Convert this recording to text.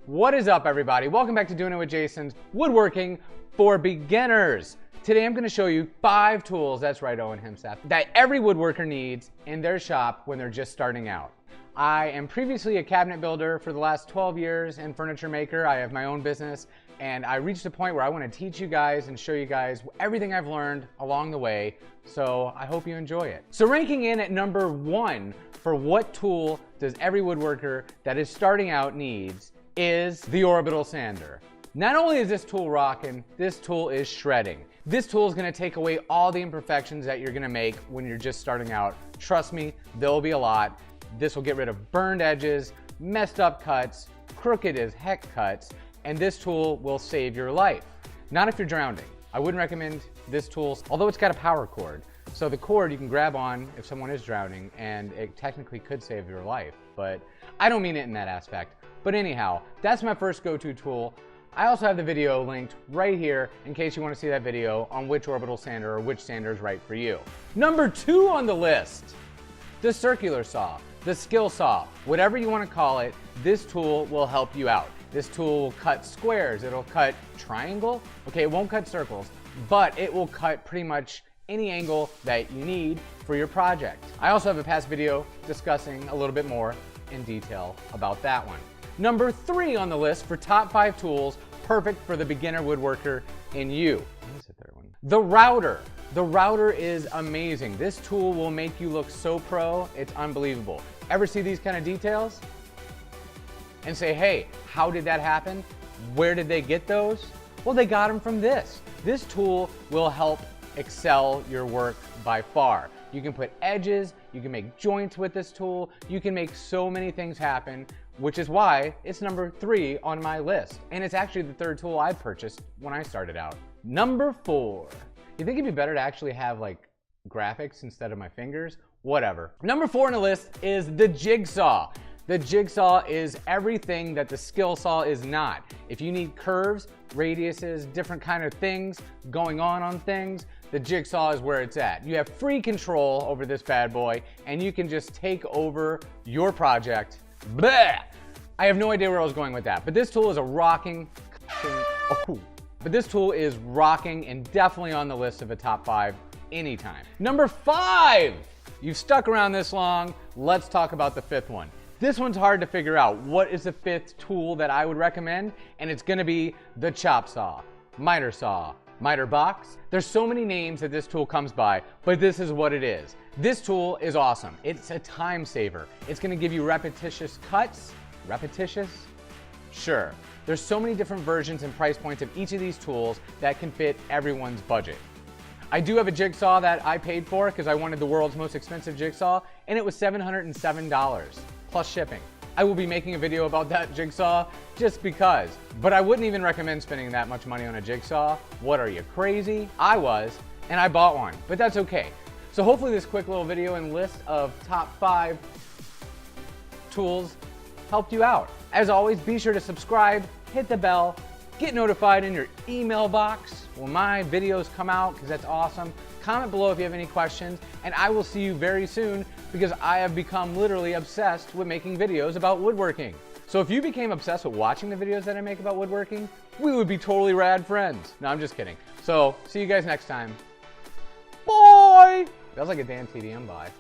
What is up, everybody? Welcome back to Doing It with Jason's Woodworking for Beginners. Today I'm going to show you 5 tools, that's right, Owen Hemstaff, that every woodworker needs in their shop when they're just starting out. I am previously a cabinet builder for the last 12 years and furniture maker. I have my own business, and I reached a point where I want to teach you guys and show you guys everything I've learned along the way, so I hope you enjoy it. So ranking in at number 1 for what tool does every woodworker that is starting out needs is the Orbital Sander. Not only is this tool rocking, this tool is shredding. This tool is going to take away all the imperfections that you're going to make when you're just starting out. Trust me, there'll be a lot. This will get rid of burned edges, messed up cuts, crooked as heck cuts, and this tool will save your life. Not if you're drowning. I wouldn't recommend this tool, although it's got a power cord. So the cord you can grab on if someone is drowning, and it technically could save your life, but I don't mean it in that aspect. But anyhow, that's my first go-to tool. I also have the video linked right here in case you want to see that video on which orbital sander or which sander is right for you. Number 2 on the list, the circular saw, the skill saw, whatever you want to call it, this tool will help you out. This tool will cut squares, it'll cut triangle, okay, it won't cut circles, but it will cut pretty much any angle that you need for your project. I also have a past video discussing a little bit more in detail about that one. Number 3 on the list for top 5 tools perfect for the beginner woodworker in you. What is the third one? The router. The router is amazing. This tool will make you look so pro, it's unbelievable. Ever see these kind of details? And say, hey, how did that happen? Where did they get those? Well, they got them from this. This tool will help excel your work by far. You can put edges, you can make joints with this tool, you can make so many things happen, which is why it's number 3 on my list. And it's actually the 3rd tool I purchased when I started out. Number 4. You think it'd be better to actually have like graphics instead of my fingers? Whatever. Number 4 on the list is the Jigsaw. The Jigsaw is everything that the skill saw is not. If you need curves, radiuses, different kind of things going on things, the Jigsaw is where it's at. You have free control over this bad boy, and you can just take over your project. Bleh! I have no idea where I was going with that, but this tool is a rocking, but this tool is rocking and definitely on the list of a top 5 anytime. Number 5! You've stuck around this long, let's talk about the 5th one. This one's hard to figure out. What is the 5th tool that I would recommend? And it's gonna be the chop saw, miter saw, miter box. There's so many names that this tool comes by, but this is what it is. This tool is awesome. It's a time saver. It's gonna give you repetitious cuts. Repetitious? Sure. There's so many different versions and price points of each of these tools that can fit everyone's budget. I do have a jigsaw that I paid for because I wanted the world's most expensive jigsaw, and it was $707 plus shipping. I will be making a video about that jigsaw just because, but I wouldn't even recommend spending that much money on a jigsaw. What, are you crazy? I was, and I bought one, but that's okay. So hopefully this quick little video and list of top 5 tools helped you out. As always, be sure to subscribe, hit the bell, get notified in your email box when my videos come out, because that's awesome. Comment below if you have any questions, and I will see you very soon because I have become literally obsessed with making videos about woodworking. So if you became obsessed with watching the videos that I make about woodworking, we would be totally rad friends. No, I'm just kidding. So see you guys next time. Bye! That was like a Dan TDM bye.